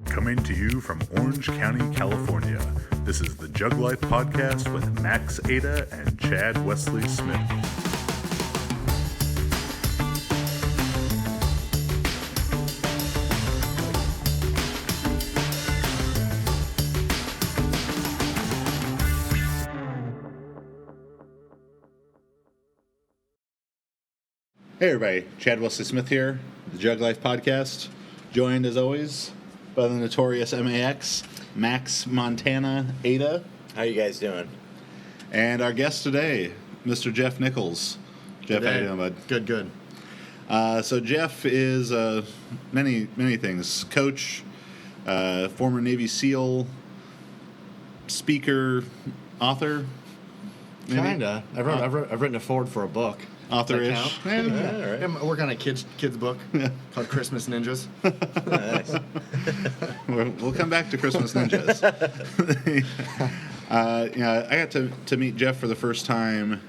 Coming to you from Orange County, California, this is the Jugglife podcast with Max Ada and Chad Wesley Smith. Hey everybody, Chad Wesley Smith here, the Jugglife podcast, joined as always by the notorious MAX, Max Montana Ada. How you guys doing? And our guest today, Mr. Jeff Nichols. Jeff, how you doing, bud? Good. So Jeff is many things. Coach, former Navy SEAL, speaker, author. Maybe? Kinda. I've written a foreword for a book. Author-ish. Yeah, all right. I'm working on a kids book called Christmas Ninjas. Nice. We'll come back to Christmas Ninjas. I got to meet Jeff for the first time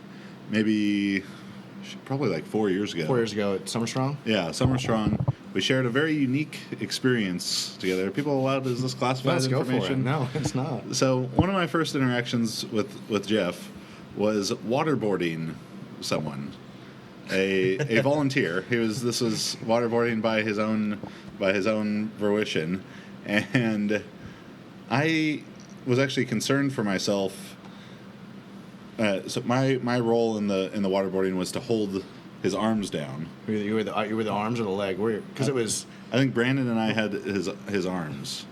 probably like 4 years ago. 4 years ago at Summer Strong. Yeah, Summer Strong. We shared a very unique experience together. Are people allowed? Is this classified Let's go for it. information? No, it's not. So one of my first interactions with Jeff was waterboarding someone. A volunteer. This was waterboarding by his own fruition, and I was actually concerned for myself. So my role in the waterboarding was to hold his arms down. You were the arms or the leg? Because it was. I think Brandon and I had his arms.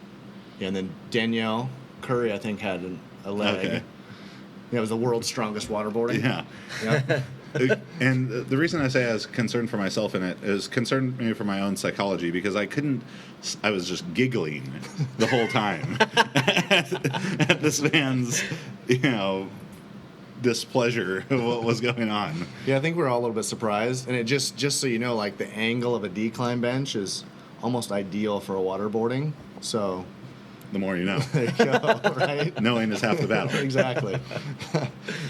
Yeah, and then Danielle Curry, I think, had a leg. Okay. Yeah, it was the world's strongest waterboarding. Yeah. Yeah. And the reason I say I was concerned for myself in it is concerned maybe for my own psychology, because I was just giggling the whole time at this man's, displeasure of what was going on. Yeah, I think we were all a little bit surprised. And it just so you know, like the angle of a decline bench is almost ideal for a waterboarding. So The more you know. there you go, right? Knowing is half the battle. Exactly.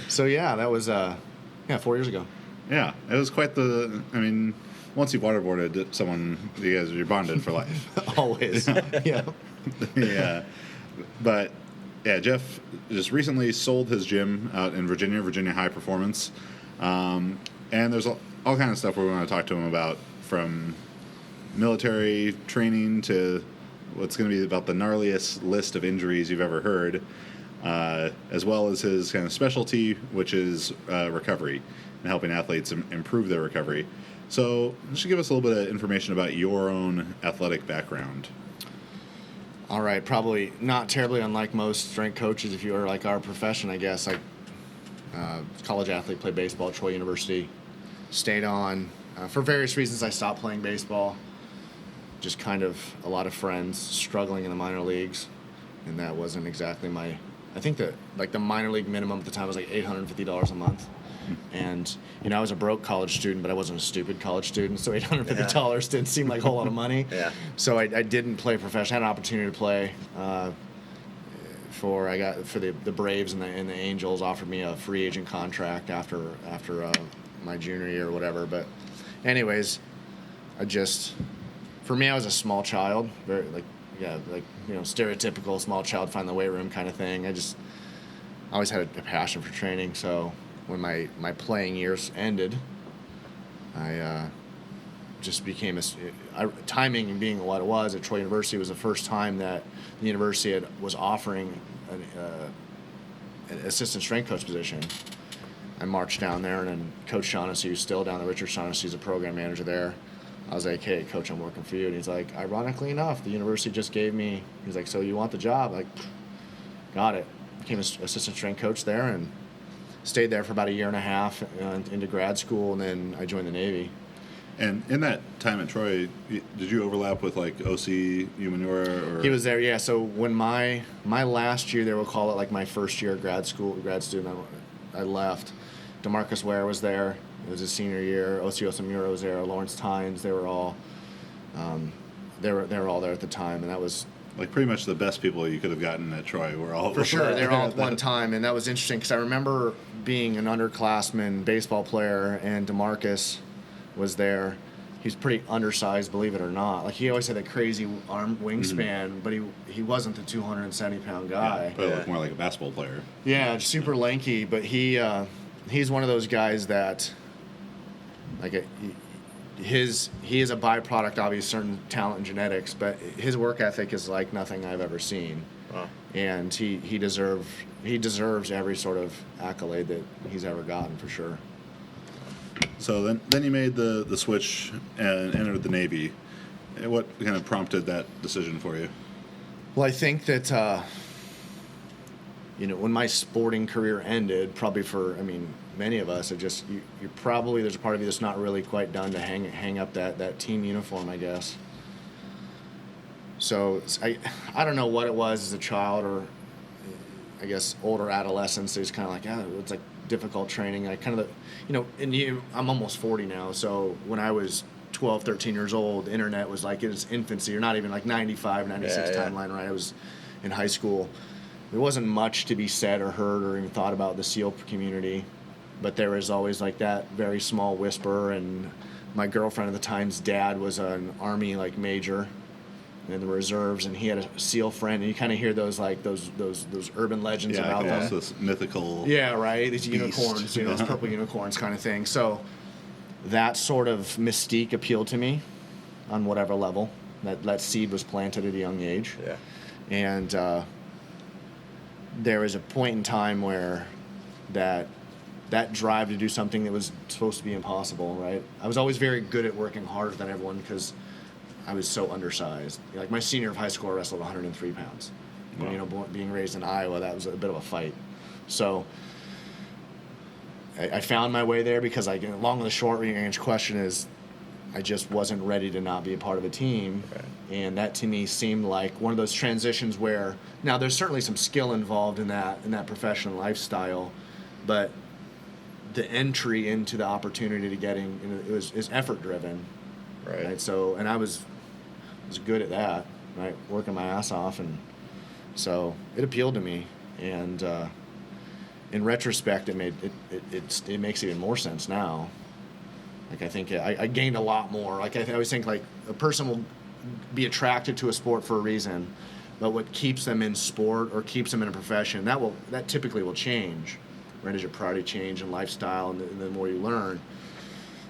So yeah, that was 4 years ago. Yeah, it was quite once you've waterboarded someone, you're bonded for life. Always. Yeah. Yeah. But, yeah, Jeff just recently sold his gym out in Virginia High Performance. And there's all kind of stuff we want to talk to him about, from military training to what's going to be about the gnarliest list of injuries you've ever heard, as well as his kind of specialty, which is recovery and helping athletes improve their recovery. So just give us a little bit of information about your own athletic background. All right, probably not terribly unlike most strength coaches if you are like our profession, I guess. Like college athlete, played baseball at Troy University, stayed on. For various reasons, I stopped playing baseball. Just kind of a lot of friends struggling in the minor leagues, and that wasn't exactly I think that like the minor league minimum at the time was like $850 a month. And, I was a broke college student, but I wasn't a stupid college student, so $850 didn't seem like a whole lot of money. Yeah. So I didn't play professionally. I had an opportunity to play for the Braves, and the Angels offered me a free agent contract after my junior year or whatever. But anyways, for me, I was a small child, very stereotypical small child, find the weight room kind of thing. I always had a passion for training. So when my playing years ended, I just became timing being what it was at Troy University was the first time that the university was offering an assistant strength coach position. I marched down there, and then Coach Shaughnessy, who's still down there, Richard Shaughnessy, is a program manager there. I was like, hey, Coach, I'm working for you. And he's like, ironically enough, the university just gave me, he's like, so you want the job? Like, got it. Became an assistant strength coach there and stayed there for about a year and a half into grad school, and then I joined the Navy. And in that time at Troy, did you overlap with like OC Umanura? Or? He was there, yeah. So when my last year there, we'll call it like my first year grad student, I left. DeMarcus Ware was there. It was his senior year. OC Osamura was there. Lawrence Tynes. They were all there at the time, and that was like pretty much the best people you could have gotten at Troy were all for sure. They were all at one time, and that was interesting because I remember being an underclassman baseball player, and DeMarcus was there, he's pretty undersized, believe it or not. Like he always had that crazy arm wingspan, but he wasn't the 270-pound guy. But looked more like a basketball player. Yeah, super lanky, but he's one of those guys that like he is a byproduct of certain talent and genetics, but his work ethic is like nothing I've ever seen. Wow. And he deserves every sort of accolade that he's ever gotten, for sure. So then you made the switch and entered the Navy. What kind of prompted that decision for you? Well, I think that when my sporting career ended, probably for many of us, you're probably, there's a part of you that's not really quite done to hang up that team uniform, I guess. So I don't know what it was as a child, or I guess older adolescence. It's kind of like, it's like difficult training. I kind of, I'm almost 40 now. So when I was 12, 13 years old, the internet was like in its infancy, or not even like 95, 96 timeline, right? I was in high school. There wasn't much to be said or heard or even thought about the SEAL community, but there was always like that very small whisper. And my girlfriend at the time's dad was an Army major in the reserves, and he had a SEAL friend, and you kind of hear those urban legends about them. This mythical. Yeah, right. These beast. Unicorns, those purple unicorns kind of thing. So that sort of mystique appealed to me on whatever level. That seed was planted at a young age. Yeah. And there was a point in time where that drive to do something that was supposed to be impossible, right? I was always very good at working harder than everyone because I was so undersized. Like my senior of high school, I wrestled 103 pounds. Wow. Being raised in Iowa, that was a bit of a fight. So I found my way there because long and the short range question is, I just wasn't ready to not be a part of a team. Right. And that to me seemed like one of those transitions where, now there's certainly some skill involved in that professional lifestyle, but the entry into the opportunity to getting, is effort driven. Right. So, and I was good at that, right? Working my ass off. And so it appealed to me. And in retrospect, it makes even more sense now. Like, I think I gained a lot more. Like, I always think, like, a person will be attracted to a sport for a reason, but what keeps them in sport or keeps them in a profession, that typically will change, right, as your priority change and lifestyle and the more you learn.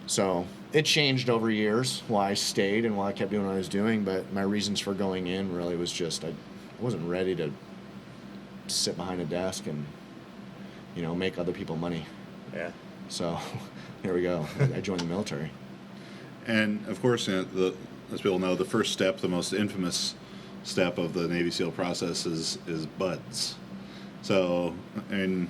So it changed over years why I stayed and why I kept doing what I was doing, but my reasons for going in really was just I wasn't ready to sit behind a desk and, make other people money. Yeah. So here we go. I joined the military. And of course, as people know, the first step, the most infamous step of the Navy SEAL process is buds. So, we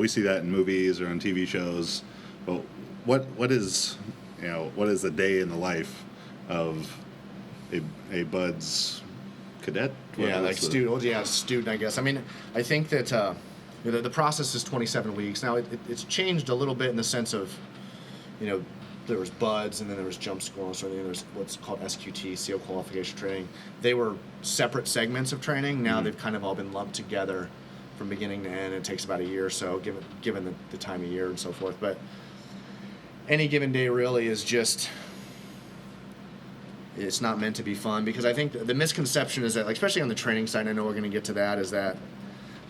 see that in movies or on TV shows. But what is a day in the life of a buds cadet? Student, I guess. I think that the process is 27 weeks. Now, it's changed a little bit in the sense of, there was buds, and then there was jump school, and so then there's what's called SQT, SEAL Qualification Training. They were separate segments of training. Now they've kind of all been lumped together from beginning to end. It takes about a year or so, given the time of year and so forth. But any given day really is just, it's not meant to be fun, because I think the misconception is that, like, especially on the training side, I know we're going to get to that, is that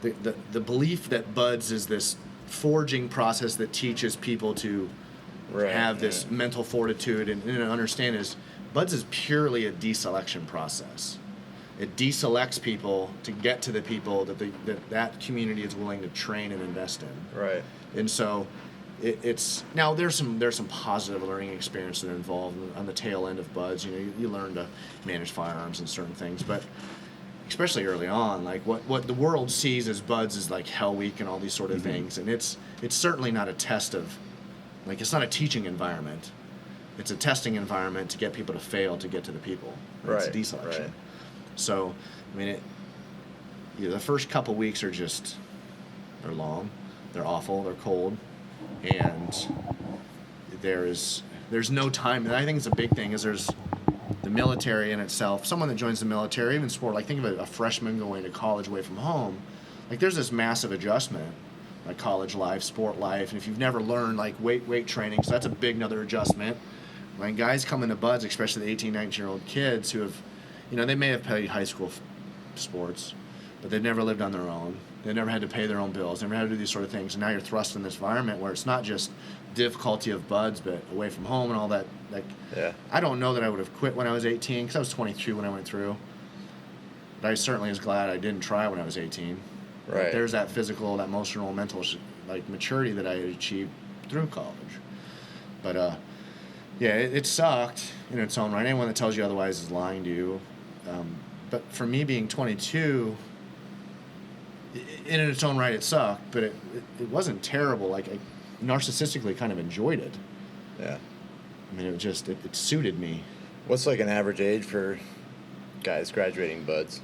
the belief that buds is this forging process that teaches people to have this mental fortitude and understand is buds is purely a deselection process. It deselects people to get to the people that community is willing to train and invest in. Right. And so it's now there's some positive learning experience that are involved on the tail end of buds. You learn to manage firearms and certain things, but especially early on, like what the world sees as buds is like Hell Week and all these sort of things, and it's certainly not a test of, like, it's not a teaching environment. It's a testing environment to get people to fail to get to the people. Right. It's a deselection. Right. So, the first couple weeks are they're long, they're awful, they're cold, and there's no time. And I think it's a big thing is there's the military in itself. Someone that joins the military, even sport, like think of a freshman going to college away from home, like there's this massive adjustment, like college life, sport life, and if you've never learned like weight training, so that's a big another adjustment, when guys come into buds, especially the 18, 19-year-old kids who have, they may have played high school sports, but they've never lived on their own. They've never had to pay their own bills, never had to do these sort of things. And now you're thrust in this environment where it's not just difficulty of buds, but away from home and all that. Like, I don't know that I would have quit when I was 18, because I was 22 when I went through. But I certainly was glad I didn't try when I was 18. Right. Like, there's that physical, that emotional, mental maturity that I had achieved through college. But it sucked in its own right. Anyone that tells you otherwise is lying to you. But for me being 22, in its own right, it sucked, but it wasn't terrible. Like, I narcissistically kind of enjoyed it. Yeah. I mean, it suited me. What's like an average age for guys graduating buds?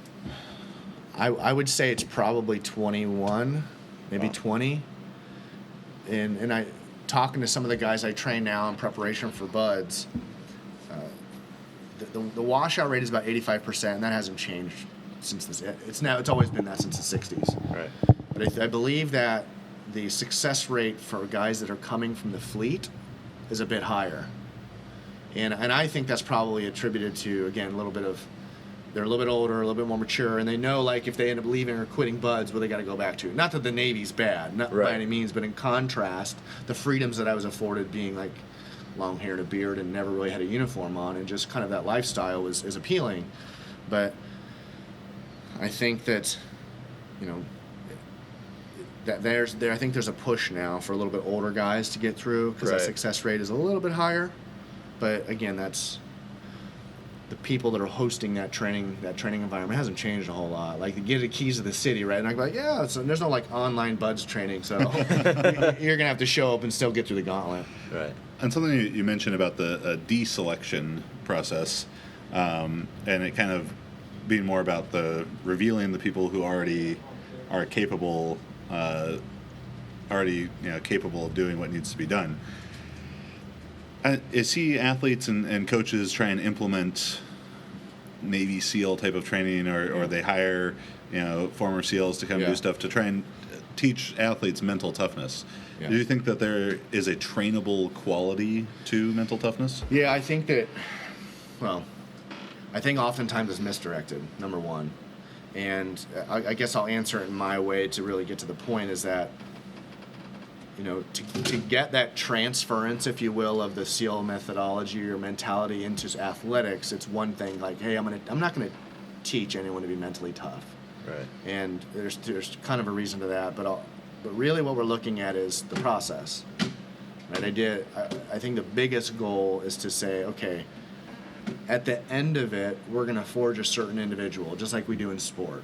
I would say it's probably 21, maybe 20. And I, talking to some of the guys I train now in preparation for buds, the washout rate is about 85%, and that hasn't changed since this. It's always been that since the 60s. Right. But I believe that the success rate for guys that are coming from the fleet is a bit higher, and I think that's probably attributed to, again, a little bit of, they're a little bit older, a little bit more mature, and they know, like, if they end up leaving or quitting buds, where they got to go back to. Not that the Navy's bad, not by any means, but in contrast, the freedoms that I was afforded, being like long hair and a beard and never really had a uniform on, and just kind of that lifestyle is appealing. But I think that, I think there's a push now for a little bit older guys to get through, because that success rate is a little bit higher. But again, that's the people that are hosting that training environment hasn't changed a whole lot. Like, they give the keys to the city, right? And I'm like, there's no like online buds training, so you're gonna have to show up and still get through the gauntlet. Right. And something you mentioned about the deselection process, and it kind of being more about the revealing the people who already are capable, capable of doing what needs to be done. I see athletes and coaches try and implement Navy SEAL type of training, or they hire former SEALs to come do stuff to try and teach athletes mental toughness. Yeah. Do you think that there is a trainable quality to mental toughness? Yeah, I think that, I think oftentimes it's misdirected, number one. And I guess I'll answer it in my way to really get to the point, is that, to get that transference, if you will, of the SEAL methodology or mentality into athletics, it's one thing, like, hey, I'm not gonna teach anyone to be mentally tough. Right. And there's kind of a reason to that, but really what we're looking at is the process. Right? I think the biggest goal is to say, okay, at the end of it, we're gonna forge a certain individual, just like we do in sport.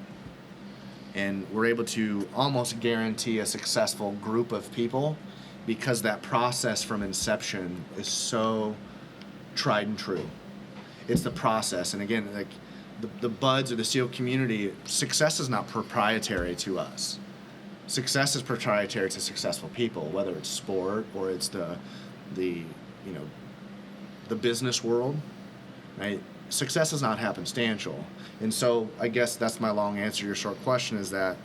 And we're able to almost guarantee a successful group of people, because that process from inception is so tried and true. It's the process. And again, like the buds or the SEAL community, success is not proprietary to us. Success is proprietary to successful people, whether it's sport or it's the business world, right? Success is not happenstantial. And so I guess that's my long answer to your short question, is that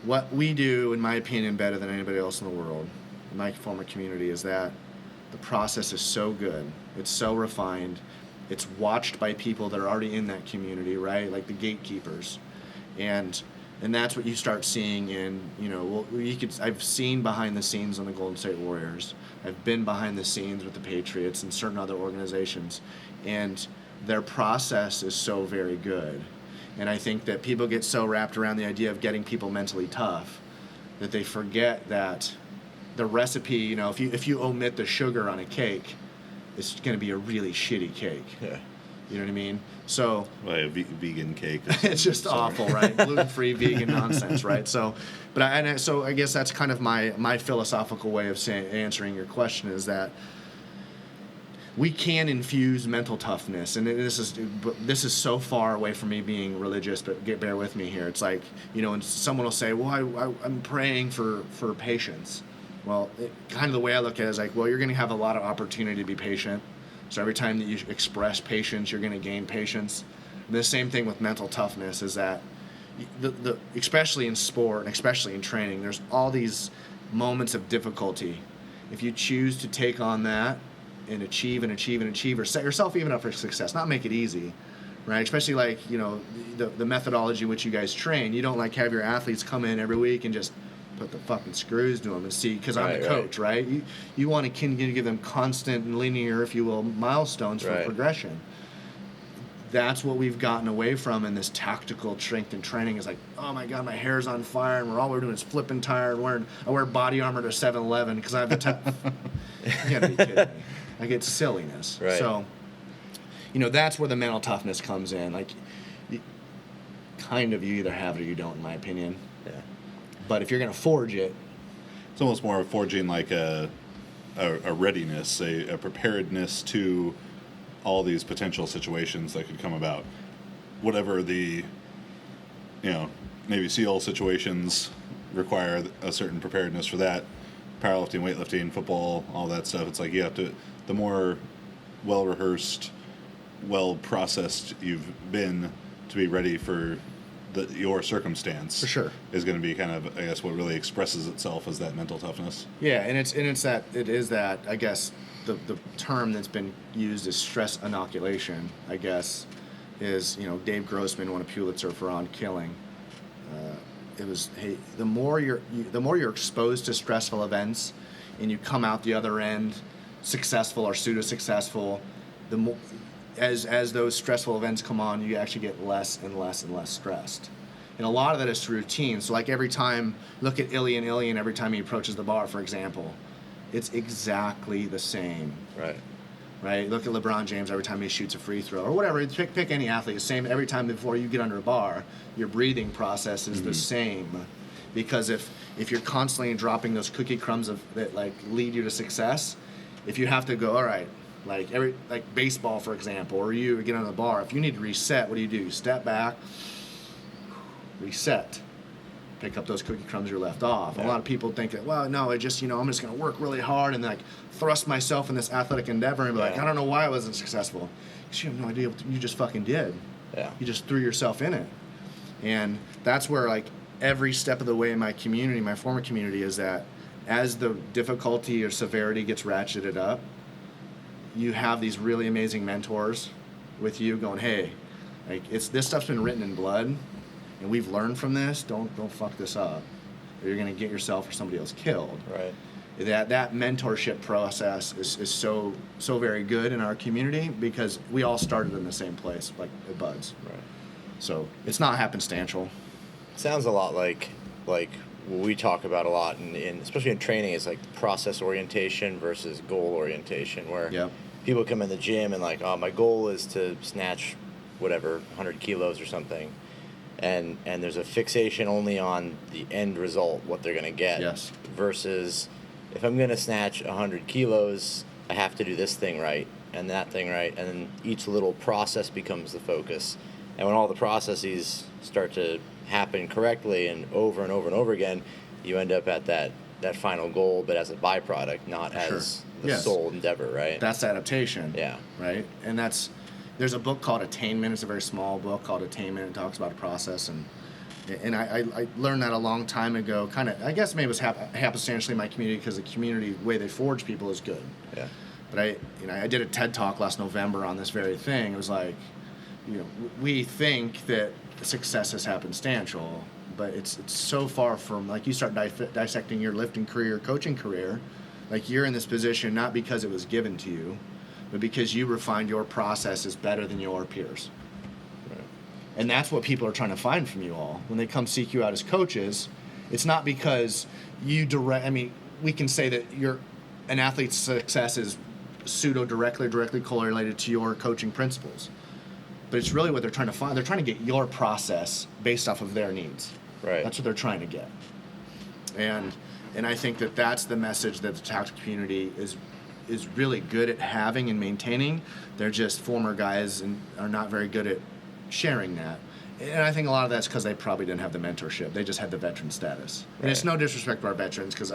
what we do, in my opinion, better than anybody else in the world, in my former community, is that the process is so good. It's so refined. It's watched by people that are already in that community, right? Like the gatekeepers. And that's what you start seeing in, I've seen behind the scenes on the Golden State Warriors. I've been behind the scenes with the Patriots and certain other organizations. And their process is so very good. And I think that people get so wrapped around the idea of getting people mentally tough that they forget that the recipe, if you omit the sugar on a cake, it's going to be a really shitty cake. Yeah. You know what I mean? So, like a vegan cake. It's just awful, right? Gluten-free vegan nonsense, right? So, so I guess that's kind of my philosophical way of answering your question, is that we can infuse mental toughness, and this is so far away from me being religious, but bear with me here. It's like, and someone will say, well, I'm praying for patience. Well, kind of the way I look at it is like, well, you're going to have a lot of opportunity to be patient. So every time that you express patience, you're going to gain patience. And the same thing with mental toughness is that, especially in sport and especially in training, there's all these moments of difficulty. If you choose to take on that and achieve or set yourself even up for success. Not make it easy, right? Especially like, the methodology in which you guys train. You don't like have your athletes come in every week and just put the fucking screws to them and see, because I'm the coach, right? You want to give them constant and linear, if you will, milestones for progression. That's what we've gotten away from in this tactical strength and training. Is like, oh my God, my hair's on fire, and all we're doing is flipping tire and I wear body armor to 7-Eleven because I have the You gotta be kidding me. Like, it's silliness. Right. So, that's where the mental toughness comes in. Like, you either have it or you don't, in my opinion. Yeah. But if you're gonna forge it, It's almost more of forging like a readiness, a preparedness to all these potential situations that could come about. Whatever the, Navy SEAL situations require a certain preparedness for that. Powerlifting, weightlifting, football, all that stuff. It's like you have to, the more well-rehearsed, well-processed you've been to be ready for your circumstance. For sure. Is going to be kind of, I guess, what really expresses itself as that mental toughness. yeah, and it is that, I guess, the term that's been used is stress inoculation, I guess, is, Dave Grossman won a Pulitzer for On Killing. It was, hey, the more you're exposed to stressful events and you come out the other end successful or pseudo-successful, the more, as those stressful events come on, you actually get less and less and less stressed. And a lot of that is through routine. So like every time, look at Ilian every time he approaches the bar, for example, it's exactly the same. Right? Look at LeBron James every time he shoots a free throw or whatever. Pick any athlete. The same every time before you get under a bar. Your breathing process is the same, because if you're constantly dropping those cookie crumbs that like lead you to success, if you have to go, all right, like baseball, for example, or you get on the bar, if you need to reset, what do? You step back, reset, pick up those cookie crumbs you left off. Yeah. A lot of people think that, well, no, I'm just going to work really hard and like thrust myself in this athletic endeavor and be like, I don't know why I wasn't successful. Because you have no idea what you just fucking did. Yeah. You just threw yourself in it. And that's where like every step of the way in my community, my former community, is that as the difficulty or severity gets ratcheted up, you have these really amazing mentors with you going, hey, like this stuff's been written in blood, and we've learned from this. Don't fuck this up, or you're gonna get yourself or somebody else killed. Right. That mentorship process is so very good in our community because we all started in the same place, like at Buds. Right. So it's not happenstantial. Sounds a lot like what we talk about a lot, in especially in training, is like process orientation versus goal orientation, where people come in the gym and like, oh, my goal is to snatch whatever 100 kilos or something, and there's a fixation only on the end result, what they're gonna get. Yes. Versus, if I'm gonna snatch 100 kilos, I have to do this thing right and that thing right, and then each little process becomes the focus. And when all the processes start to happen correctly and over and over and over again, you end up at that final goal, but as a byproduct, not as the sole endeavor, right? That's adaptation. Yeah. Right? And there's a book called Attainment. It's a very small book called Attainment. It talks about a process, and I learned that a long time ago, kind of, I guess maybe it was happenstantially in my community, because the community, the way they forge people is good. Yeah. But I did a TED Talk last November on this very thing. It was like, we think that success is happenstantial, but it's so far from, like, you start dissecting your lifting career, coaching career, like you're in this position not because it was given to you, but because you refined your processes better than your peers. Right. And that's what people are trying to find from you all. When they come seek you out as coaches, it's not because we can say that an athlete's success is directly correlated to your coaching principles. But it's really what they're trying to find. They're trying to get your process based off of their needs. Right. That's what they're trying to get. And I think that's the message that the tactical community is really good at having and maintaining. They're just former guys and are not very good at sharing that. And I think a lot of that's because they probably didn't have the mentorship. They just had the veteran status. Right. And it's no disrespect to our veterans, because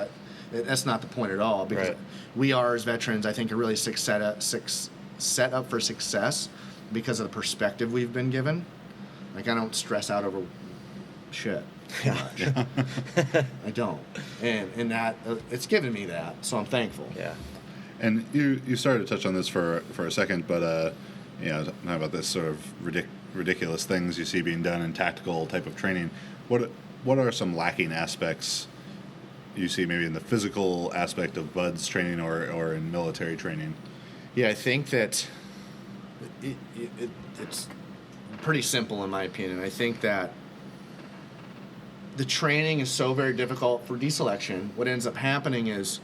that's not the point at all. Because we are, as veterans, I think, are really set up for success because of the perspective we've been given. Like, I don't stress out over shit much. I don't. And that it's given me that, so I'm thankful. Yeah. And you started to touch on this for a second, but talking about this sort of ridiculous things you see being done in tactical type of training. What are some lacking aspects you see maybe in the physical aspect of BUD/S training or in military training? Yeah, I think that it's pretty simple in my opinion. I think that the training is so very difficult for deselection. What ends up happening is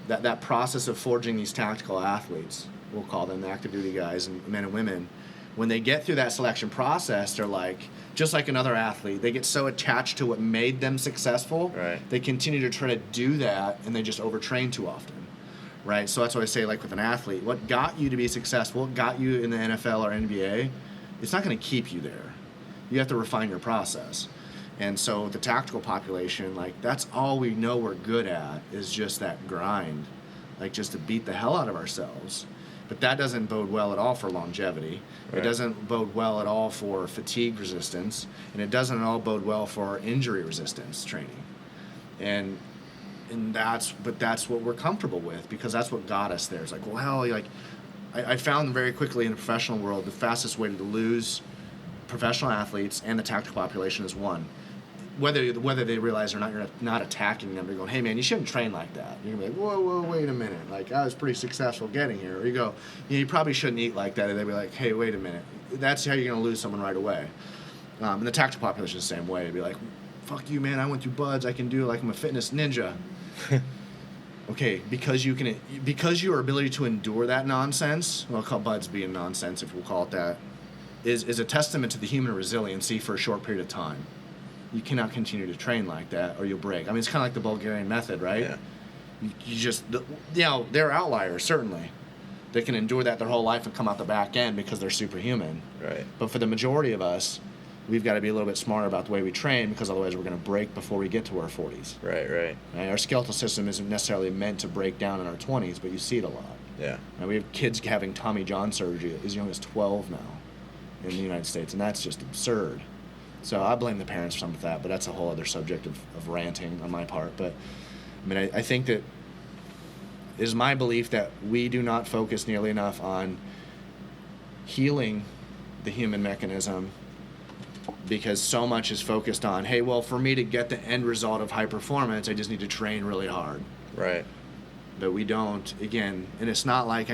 that process of forging these tactical athletes, we'll call them the active duty guys and men and women, when they get through that selection process, they're like, just like another athlete, they get so attached to what made them successful, right. They continue to try to do that, and they just overtrain too often, right? So that's what I say, like with an athlete, what got you to be successful, what got you in the NFL or NBA, it's not going to keep you there. You have to refine your process. And so the tactical population, like, that's all we know we're good at is just that grind, like just to beat the hell out of ourselves. But that doesn't bode well at all for longevity. Right. It doesn't bode well at all for fatigue resistance, and it doesn't at all bode well for injury resistance training. And that's what we're comfortable with, because that's what got us there. It's like, well, hell, like I found very quickly in the professional world, the fastest way to lose professional athletes and the tactical population is one. Whether they realize or not, you're not attacking them. They're going, hey, man, you shouldn't train like that. You're going to be like, whoa, wait a minute. Like, I was pretty successful getting here. Or you go, you probably shouldn't eat like that. And they'd be like, hey, wait a minute. That's how you're going to lose someone right away. And the tactical population is the same way. They'd be like, fuck you, man. I went through BUD/S. I can do it like I'm a fitness ninja. Okay, because your ability to endure that nonsense, well, I'll call BUD/S being nonsense if we'll call it that, is a testament to the human resiliency for a short period of time. You cannot continue to train like that or you'll break. I mean, it's kind of like the Bulgarian method, right? Yeah. You just, there are outliers, certainly. They can endure that their whole life and come out the back end because they're superhuman. Right. But for the majority of us, we've got to be a little bit smarter about the way we train, because otherwise we're going to break before we get to our 40s. Right. Our skeletal system isn't necessarily meant to break down in our 20s, but you see it a lot. Yeah. And we have kids having Tommy John surgery as young as 12 now in the United States, and that's just absurd. So I blame the parents for some of that, but that's a whole other subject of ranting on my part. But I mean, I think that it is my belief that we do not focus nearly enough on healing the human mechanism, because so much is focused on, hey, well, for me to get the end result of high performance, I just need to train really hard. Right. But we don't, again, and it's not like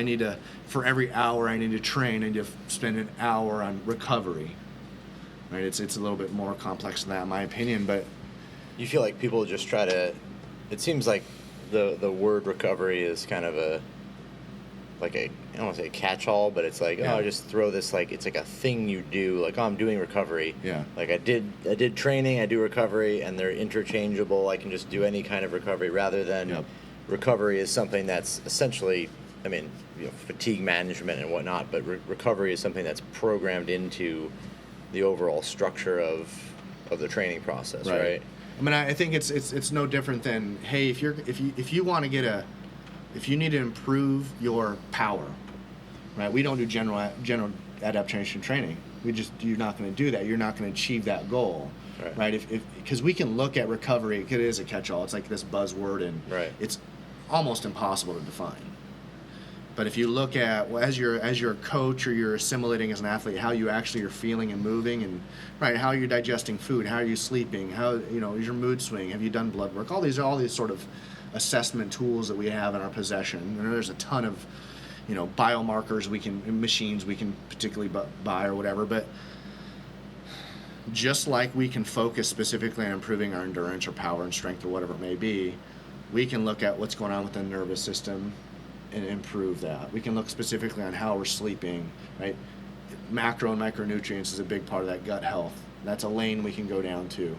for every hour I need to train, I need to spend an hour on recovery. Right? It's a little bit more complex than that, in my opinion, but You feel like people just try to, it seems like the word recovery is kind of I don't want to say catch-all, but it's like, yeah. just throw this, like, it's like a thing you do, like, I'm doing recovery. Yeah. Like, I did training, I do recovery, and they're interchangeable. I can just do any kind of recovery, rather than Yep. recovery is something that's essentially, I mean, fatigue management and whatnot, but recovery is something that's programmed into the overall structure of the training process, right? I mean, I think it's no different than, hey, if you want to if you need to improve your power, right? We don't do general adaptation training. You're not going to do that. You're not going to achieve that goal, right? Because we can look at recovery. It is a catch-all. It's like this buzzword, and it's almost impossible to define. But if you look at, well, as you're a coach or you're assimilating as an athlete, how you actually are feeling and moving, and how you're digesting food, how are you sleeping, how is your mood swing, have you done blood work, all these sort of assessment tools that we have in our possession. And there's a ton of biomarkers machines we can particularly buy or whatever. But just like we can focus specifically on improving our endurance or power and strength or whatever it may be, we can look at what's going on with the nervous system and improve that. We can look specifically on how we're sleeping, right? Macro and micronutrients is a big part of that gut health. That's a lane we can go down to.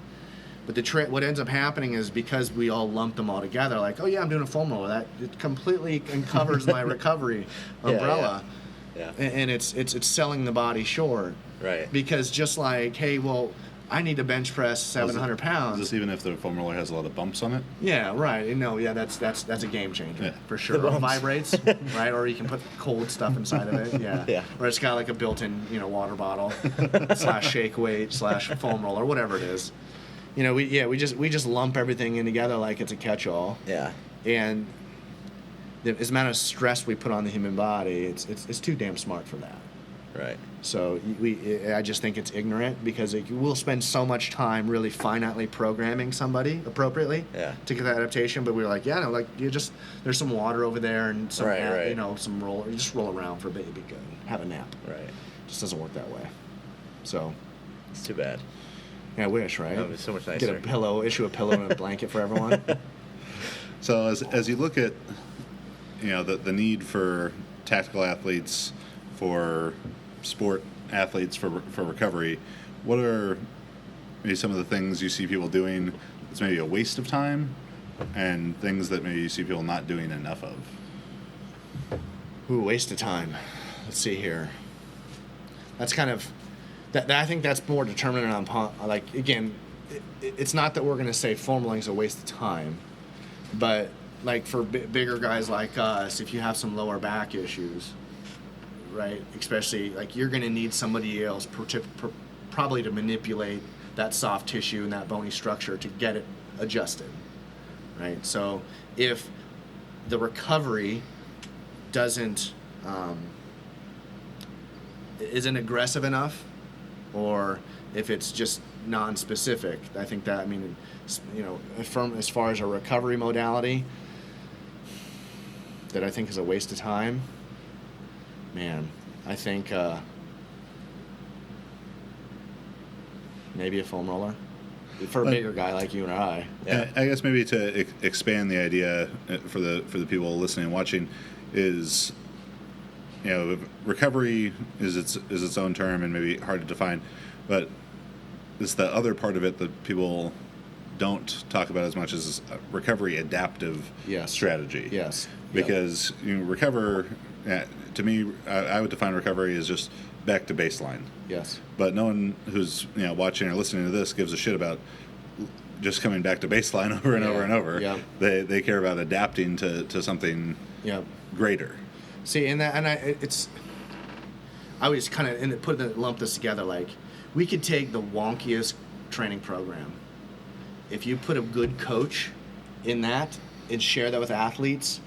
But what ends up happening is, because we all lump them all together, like, oh yeah, I'm doing a foam roller, that it completely uncovers my recovery umbrella. Yeah. And it's selling the body short. Right. Because just like, hey, well, I need to bench press 700 pounds. Is this even if the foam roller has a lot of bumps on it? Yeah, right. That's a game changer, for sure. The Or bumps. vibrates, right? Or you can put cold stuff inside of it. Yeah. Yeah. Or it's got like a built-in, water bottle / shake weight / foam roller, whatever it is. We just lump everything in together like it's a catch-all. Yeah. And the amount of stress we put on the human body, it's too damn smart for that. Right. So I just think it's ignorant because we'll spend so much time really finitely programming somebody appropriately to get the adaptation. But we're like, yeah, no, like there's some water over there and some, right. you know, some roller. You just roll around for a bit, you'd be good. Have a nap. Right. It just doesn't work that way. So. It's too bad. Yeah, I wish, right? That would be so much nicer. Get a pillow, issue a pillow and a blanket for everyone. So as you look at, you know, the need for tactical athletes, for sport athletes, for recovery, what are maybe some of the things you see people doing that's maybe a waste of time, and things that maybe you see people not doing enough of? Ooh, waste of time. Let's see here. That's kind of that. I think that's more determinant on, like, again, it's not that we're going to say foam rolling is a waste of time, but like for bigger guys like us, if you have some lower back issues, right, especially like you're going to need somebody else probably to manipulate that soft tissue and that bony structure to get it adjusted, right? So if the recovery isn't aggressive enough, or if it's just non-specific, I think that, I mean, you know, as far as a recovery modality that I think is a waste of time, man, I think maybe a foam roller for a bigger guy like you and I. Yeah. I guess maybe to expand the idea for the people listening and watching is, you know, recovery is its own term and maybe hard to define, but it's the other part of it that people don't talk about as much as recovery adaptive strategy. Yes. Because you know, recover, to me, I would define recovery as just back to baseline. Yes. But no one who's, you know, watching or listening to this gives a shit about just coming back to baseline over and over and over. Yeah. They care about adapting to something greater. See, I always kind of lump this together. Like, we could take the wonkiest training program. If you put a good coach in that and share that with athletes,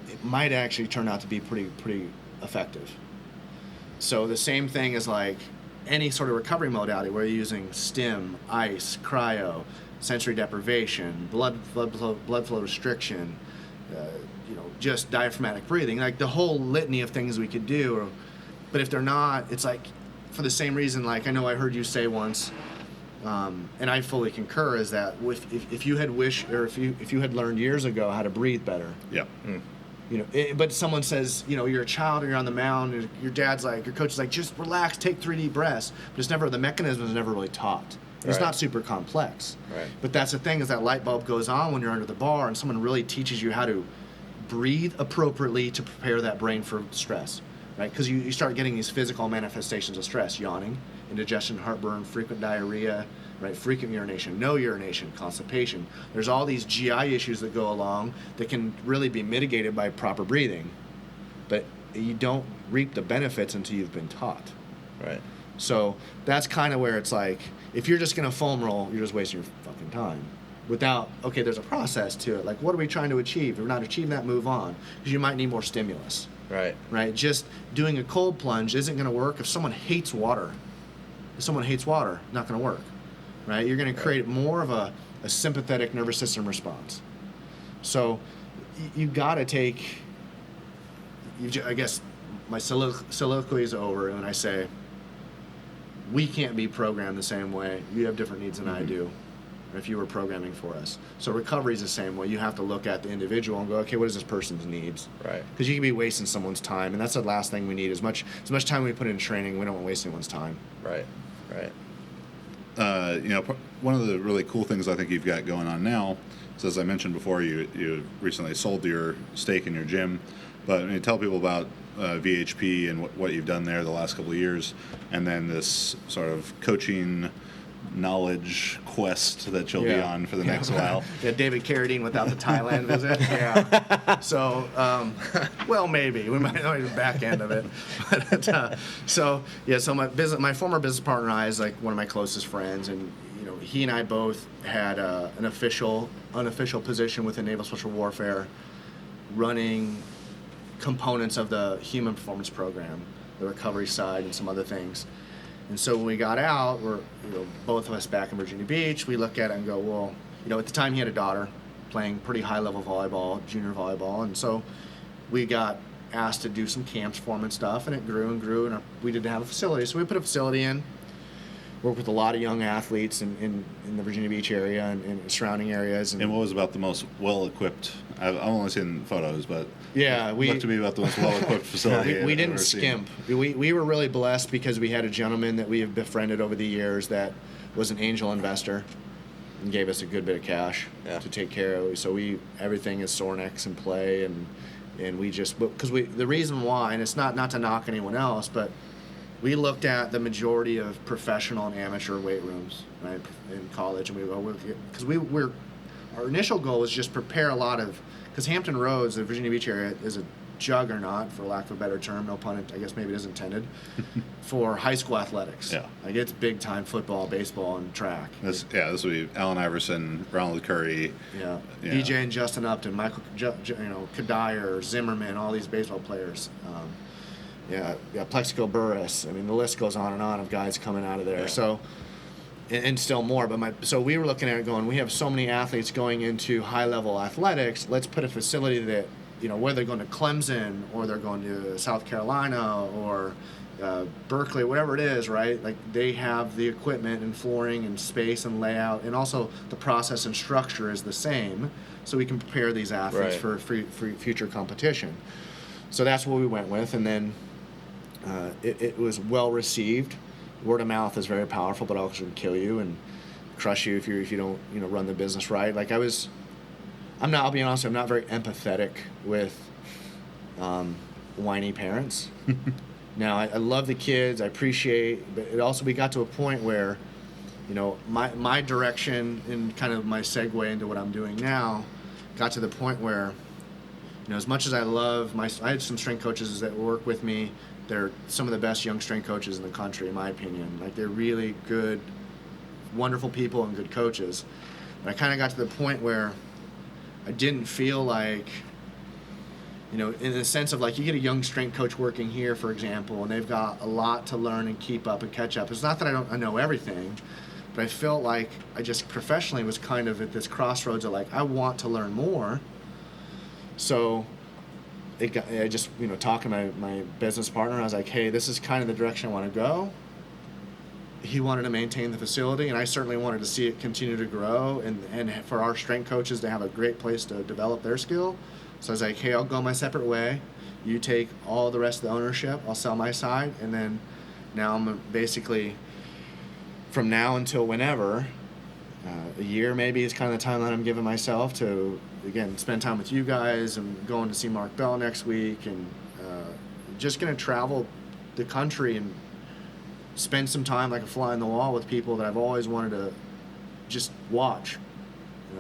it might actually turn out to be pretty effective. So the same thing as like any sort of recovery modality where you're using stim, ice, cryo, sensory deprivation, blood flow restriction, just diaphragmatic breathing, like the whole litany of things we could do. But if they're not, it's like for the same reason, like I know I heard you say once, and I fully concur, is that if you had wished, or if you had learned years ago how to breathe better, but someone says, you're a child or you're on the mound, and your coach is like, just relax, take 3 deep breaths. But the mechanism is never really taught. It's not super complex. Right. But that's the thing, is that light bulb goes on when you're under the bar and someone really teaches you how to breathe appropriately to prepare that brain for stress, right? Because you start getting these physical manifestations of stress: yawning, indigestion, heartburn, frequent diarrhea, right? Frequent urination, no urination, constipation. There's all these GI issues that go along that can really be mitigated by proper breathing, but you don't reap the benefits until you've been taught. Right. So that's kind of where it's like, if you're just going to foam roll, you're just wasting your fucking time. Without, okay, there's a process to it. Like, what are we trying to achieve? If we're not achieving that, move on. Because you might need more stimulus. Right. Right? Just doing a cold plunge isn't going to work if someone hates water. If someone hates water, not going to work. Right? You're going to create more of a sympathetic nervous system response. So you got to take, I guess my soliloquy is over when I say, we can't be programmed the same way. You have different needs than I do, if you were programming for us. So recovery is the same way. You have to look at the individual and go, okay, what is this person's needs? Right. Because you can be wasting someone's time, and that's the last thing we need. As much time we put in training, we don't want to waste anyone's time. Right. One of the really cool things I think you've got going on now is, as I mentioned before, you recently sold your stake in your gym. But I mean, tell people about VHP and what you've done there the last couple of years, and then this sort of coaching knowledge quest that you'll be on for the next while. Yeah, David Carradine without the Thailand visit. Yeah. So, well, maybe we might know the back end of it. But, so my former business partner and I is like one of my closest friends, and he and I both had an unofficial position within Naval Special Warfare running components of the human performance program, the recovery side, and some other things. And so when we got out, we're both of us back in Virginia Beach. We look at it and go, well, at the time he had a daughter playing pretty high-level volleyball, junior volleyball, and so we got asked to do some camps for him and stuff, and it grew and grew, and we didn't have a facility, so we put a facility in. Worked with a lot of young athletes in the Virginia Beach area and surrounding areas. And what was about the most well-equipped? I've only seen photos, but yeah, it looked to me about the most well-equipped facility. We didn't skimp. We were really blessed because we had a gentleman that we have befriended over the years that was an angel investor and gave us a good bit of cash to take care of. So everything is Sornex in play, and we just because the reason why, and it's not to knock anyone else, but we looked at the majority of professional and amateur weight rooms, right, in college, and because our initial goal was just prepare a lot of, because Hampton Roads, the Virginia Beach area, is a juggernaut, for lack of a better term, no pun, I guess maybe it is intended, for high school athletics. Yeah. Like it's big time football, baseball, and track. This would be Allen Iverson, Ronald Curry. Yeah. DJ and Justin Upton, Michael, Kadire, Zimmerman, all these baseball players. Plexico Burris. I mean, the list goes on and on of guys coming out of there. Yeah. So, and still more. So we were looking at it going, we have so many athletes going into high-level athletics. Let's put a facility that, whether they're going to Clemson or they're going to South Carolina or Berkeley, whatever it is, right? Like they have the equipment and flooring and space and layout, and also the process and structure is the same, so we can prepare these athletes for future competition. So that's what we went with, and then it was well received. Word of mouth is very powerful, but also can kill you and crush you if you don't run the business right. Like I'll be honest, I'm not very empathetic with whiny parents. Now I love the kids, I appreciate, but we got to a point where my direction and kind of my segue into what I'm doing now got to the point where as much as I love I had some strength coaches that work with me. They're some of the best young strength coaches in the country, in my opinion. Like they're really good, wonderful people and good coaches. But I kind of got to the point where I didn't feel like, in the sense of like you get a young strength coach working here, for example, and they've got a lot to learn and keep up and catch up. It's not that I know everything, but I felt like I just professionally was kind of at this crossroads of like, I want to learn more. So I just, talking to my business partner, I was like, hey, this is kind of the direction I want to go. He wanted to maintain the facility, and I certainly wanted to see it continue to grow and for our strength coaches to have a great place to develop their skill. So I was like, hey, I'll go my separate way. You take all the rest of the ownership. I'll sell my side. And then now I'm basically, from now until whenever, a year maybe is kind of the time that I'm giving myself to, again, spend time with you guys. I'm going to see Mark Bell next week, and just going to travel the country and spend some time like a fly on the wall with people that I've always wanted to just watch.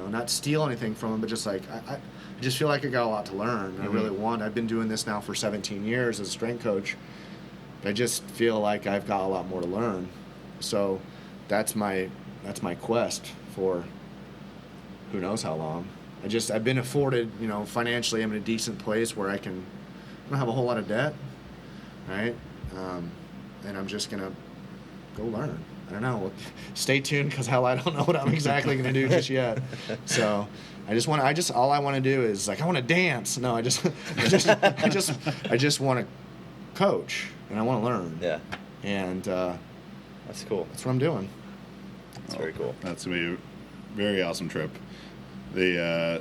Not steal anything from them, but just like I just feel like I got a lot to learn. Mm-hmm. I really want. I've been doing this now for 17 years as a strength coach. I just feel like I've got a lot more to learn. So that's my quest for who knows how long. I've been afforded, financially I'm in a decent place where I don't have a whole lot of debt, right? And I'm just gonna go learn. I don't know. Stay tuned, because hell, I don't know what I'm exactly gonna do just yet. So all I want to do is like, I want to dance. No, I just want to coach, and I want to learn. Yeah. And that's cool. That's what I'm doing. That's very cool. That's gonna be a very awesome trip. The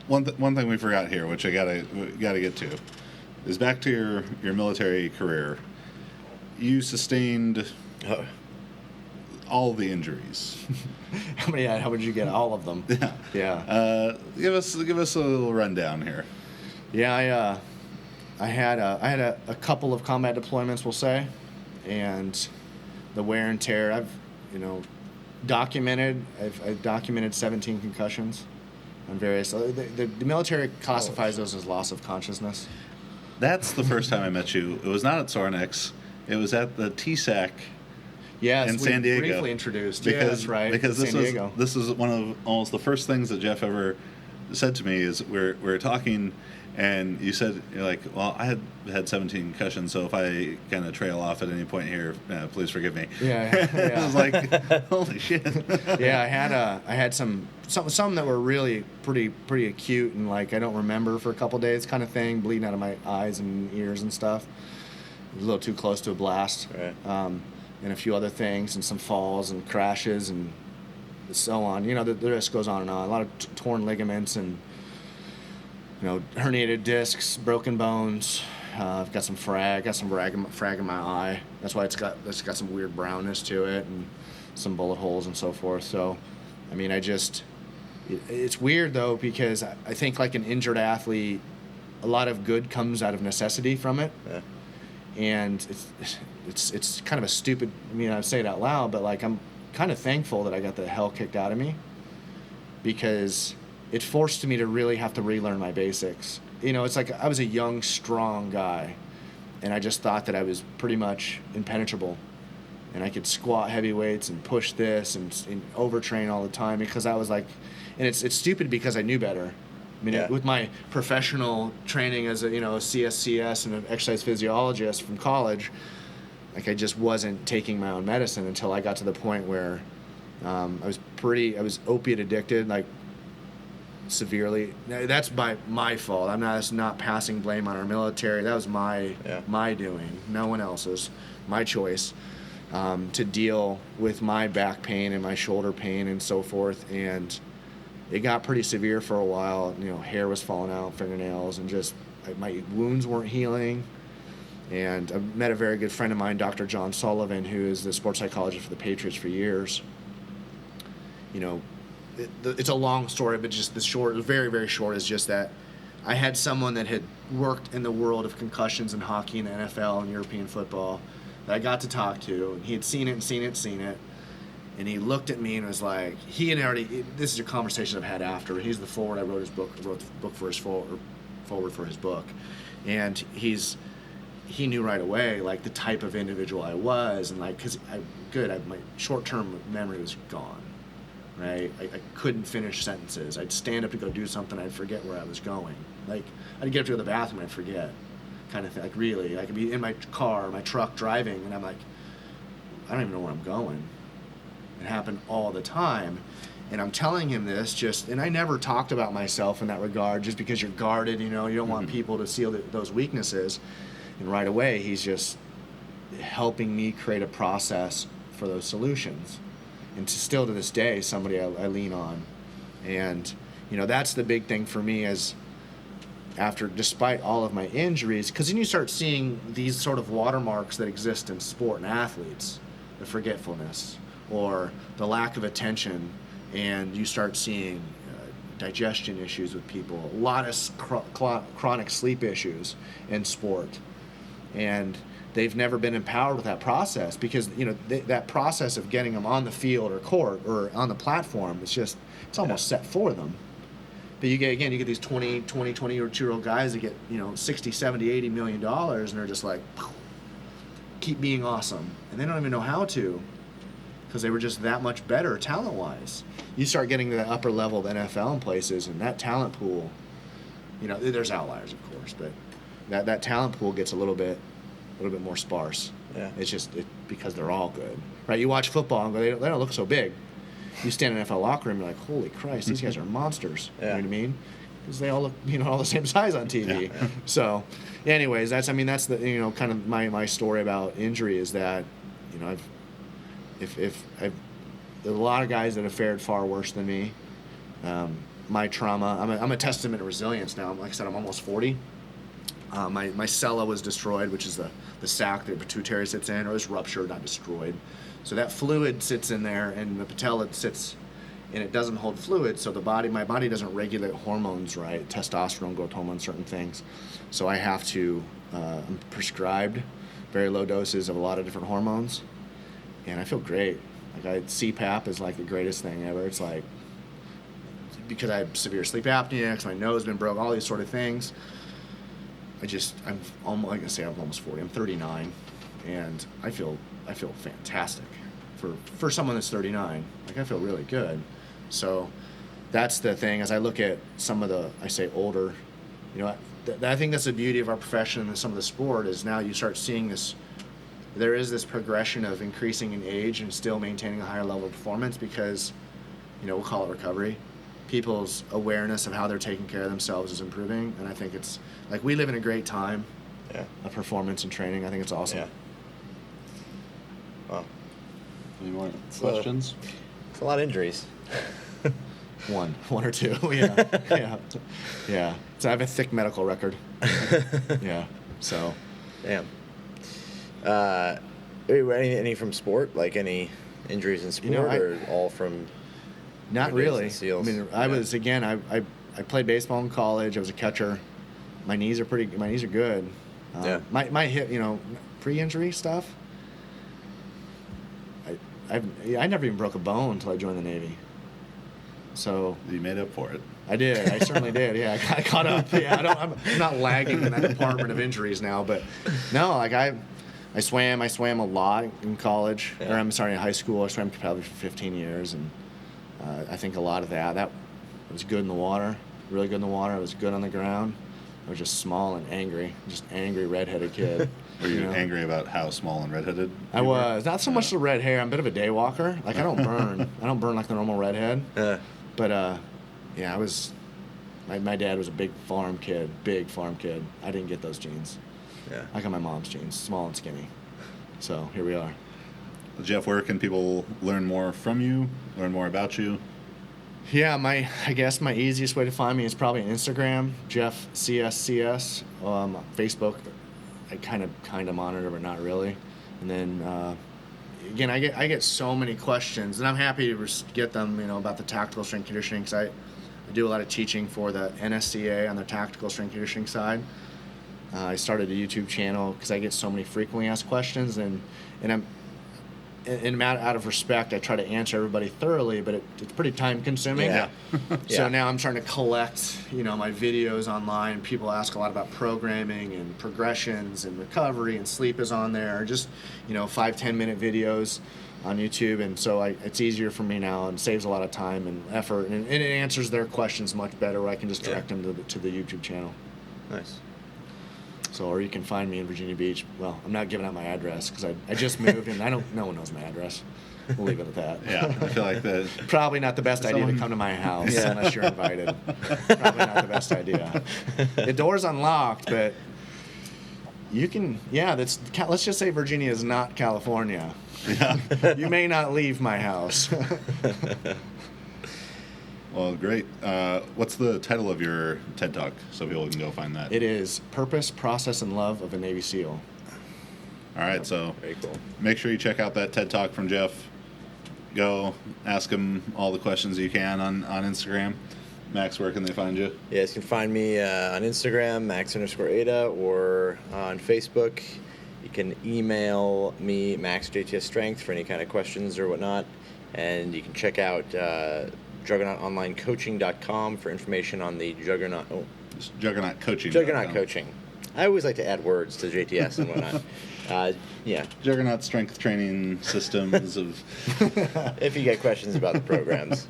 one thing we forgot here, which I gotta get to, is back to your military career. You sustained all the injuries. How would you get? All of them? Yeah. Yeah. Give us a little rundown here. Yeah, I had a couple of combat deployments, we'll say, and the wear and tear. I've documented 17 concussions on various. The military classifies those as loss of consciousness. That's the first time I met you. It was not at Sornex. It was at the TSAC. Yes, in San Diego. Briefly introduced. That's right. Because this is one of almost the first things that Jeff ever said to me is we're talking, And you said, you're like, well, I had 17 concussions, so if I kind of trail off at any point here, please forgive me. Yeah. I was like, holy shit. Yeah, I had some that were really pretty acute, and like I don't remember for a couple days, kind of thing, bleeding out of my eyes and ears and stuff. It was a little too close to a blast. Right. And a few other things, and some falls and crashes and so on. You know, the list goes on and on. A lot of torn ligaments and, you know, herniated discs, broken bones. I've got some frag in my eye. That's why it's got some weird brownness to it, and some bullet holes and so forth. So, I mean, it's weird though, because I think like an injured athlete, a lot of good comes out of necessity from it. Yeah. And it's kind of a stupid, I mean, I say it out loud, but like I'm kind of thankful that I got the hell kicked out of me, because it forced me to really have to relearn my basics. You know, it's like I was a young, strong guy, and I just thought that I was pretty much impenetrable, and I could squat heavy weights and push this and overtrain all the time, because I was like, and it's stupid because I knew better. I mean, with my professional training as a CSCS and an exercise physiologist from college, like I just wasn't taking my own medicine until I got to the point where I was opiate addicted, like severely. That's my fault. That's not passing blame on our military. That was my doing, no one else's, my choice, to deal with my back pain and my shoulder pain and so forth. And it got pretty severe for a while. You know, hair was falling out, fingernails, and just my wounds weren't healing. And I met a very good friend of mine, Dr. John Sullivan, who is the sports psychologist for the Patriots for years. You know, it's a long story, but just very, very short, is just that I had someone that had worked in the world of concussions in hockey and the NFL and European football that I got to talk to, and he had seen it. And he looked at me and was like, this is a conversation I've had after. He's the forward. I wrote the book for his forward for his book. And he knew right away, like, the type of individual I was. And, like, because my short-term memory was gone, right? I couldn't finish sentences. I'd stand up to go do something. I'd forget where I was going. Like, I'd get up to go to the bathroom and I'd forget, kind of thing. Like, really. I could be in my car, my truck, driving, and I'm like, I don't even know where I'm going. It happened all the time. And I'm telling him this and I never talked about myself in that regard, just because you're guarded, you don't want people to see those weaknesses. And right away, he's just helping me create a process for those solutions. And still to this day, somebody I lean on. And, that's the big thing for me, is despite all of my injuries, because then you start seeing these sort of watermarks that exist in sport and athletes, the forgetfulness, or the lack of attention, and you start seeing digestion issues with people, a lot of chronic sleep issues in sport, and they've never been empowered with that process, because that process of getting them on the field or court or on the platform, it's almost set for them. But you get these 22-year-old guys that get 60, 70, 80 million dollars, and they're just like, keep being awesome, and they don't even know how to, because they were just that much better talent-wise. You start getting to the upper level of NFL and places, and that talent pool, there's outliers, of course, but that talent pool gets a little bit more sparse. Yeah. It's just because they're all good, right? You watch football and they don't look so big. You stand in an NFL locker room, you're like, holy Christ, these guys are monsters. Yeah. You know what I mean? Because they all look, all the same size on TV. Yeah. So, anyways, that's the kind of my story about injury, is that I've there are a lot of guys that have fared far worse than me. My trauma, I'm a testament to resilience now. Like I said, I'm almost 40. My sella was destroyed, which is the sac that the pituitary sits in, or it was ruptured, not destroyed. So that fluid sits in there, and the patella sits, and it doesn't hold fluid. So my body doesn't regulate hormones right, testosterone, growth hormone, certain things. So I have to, I'm prescribed very low doses of a lot of different hormones. And I feel great. Like CPAP is like the greatest thing ever. It's like, because I have severe sleep apnea, because my nose has been broke, all these sort of things. I'm almost, like I say, I'm almost 40. I'm 39, and I feel fantastic for someone that's 39. Like, I feel really good. So that's the thing. As I look at some of I say older, I think that's the beauty of our profession and some of the sport is now you start seeing this. There is this progression of increasing in age and still maintaining a higher level of performance because, we'll call it recovery. People's awareness of how they're taking care of themselves is improving, and I think it's like we live in a great time of performance and training. I think it's awesome. Yeah. Wow. Any more questions? It's a lot of injuries. One or two. Yeah. So I have a thick medical record. Yeah. So. Damn. Any from sport? Like any injuries in sport, or all from? Not really. SEALs? I mean, I played baseball in college. I was a catcher. My knees are good. My hip, pre-injury stuff. I never even broke a bone until I joined the Navy. So you made up for it. I did. I certainly did. Yeah, I caught up. Yeah, I'm not lagging in that department of injuries now. But no, like I swam a lot in college. Yeah. Or I'm sorry, in high school. I swam probably for 15 years, and I think a lot of that was good in the water, really good in the water. I was good on the ground. I was just small and angry, just angry redheaded kid. Were you angry about how small and redheaded? I was. Not so much the red hair. I'm a bit of a day walker. Like I don't burn. I don't burn like the normal redhead. But I was. My dad was a big farm kid. I didn't get those genes. Yeah. I got my mom's genes, small and skinny. So here we are. Jeff, where can people learn more from you, learn more about you? Yeah, I guess my easiest way to find me is probably on Instagram, Jeff CSCS. Facebook, I kind of monitor, but not really. And then again, I get so many questions, and I'm happy to get them, about the tactical strength conditioning, because I do a lot of teaching for the NSCA on the tactical strength conditioning side. I started a YouTube channel because I get so many frequently asked questions, and I'm. And out of respect, I try to answer everybody thoroughly, but it's pretty time consuming. Yeah. So now I'm trying to collect, my videos online. People ask a lot about programming and progressions and recovery, and sleep is on there. Just, 5-10 minute videos on YouTube, and so it's easier for me now and saves a lot of time and effort, and it answers their questions much better. Where I can just direct them to the YouTube channel. Nice. So, or you can find me in Virginia Beach. Well, I'm not giving out my address because I just moved and no one knows my address. We'll leave it at that. Yeah, I feel like that. Probably not the best idea to come to my house unless you're invited. Probably not the best idea. The door's unlocked, but you can. Yeah, let's just say Virginia is not California. Yeah. You may not leave my house. Well, great. What's the title of your TED Talk so people can go find that? It is Purpose, Process, and Love of a Navy SEAL. All right, so Very cool. make sure you check out that TED Talk from Jeff. Go ask him all the questions you can on Instagram. Max, where can they find you? Yes, you can find me on Instagram, Max_Ada, or on Facebook. You can email me, MaxJTSStrength, for any kind of questions or whatnot. And you can check out JuggernautOnlineCoaching.com for information on the Juggernaut. Oh, It's Juggernaut Coaching. Juggernaut Coaching. I always like to add words to JTS and whatnot. Yeah. Juggernaut strength training systems of. If you get questions about the programs.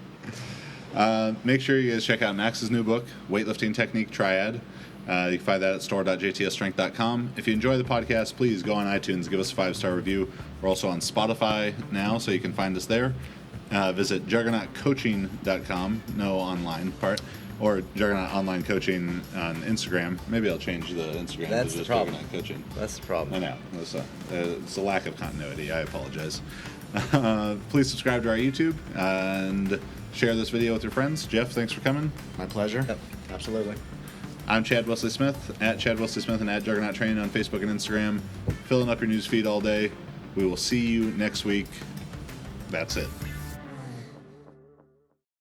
Make sure you guys check out Max's new book, Weightlifting Technique Triad. You can find that at store.jtsstrength.com. If you enjoy the podcast, please go on iTunes, give us a 5-star review. We're also on Spotify now, so you can find us there. Visit juggernautcoaching.com, no online part, or Juggernaut Online Coaching on Instagram. Maybe I'll change the Instagram That's to the just problem. Juggernaut Coaching. That's the problem. I know. It's a lack of continuity. I apologize. Please subscribe to our YouTube and share this video with your friends. Jeff, thanks for coming. My pleasure. Yep. Absolutely. I'm Chad Wesley Smith, at Chad Wesley Smith and at Juggernaut Training on Facebook and Instagram. Filling up your news feed all day. We will see you next week. That's it.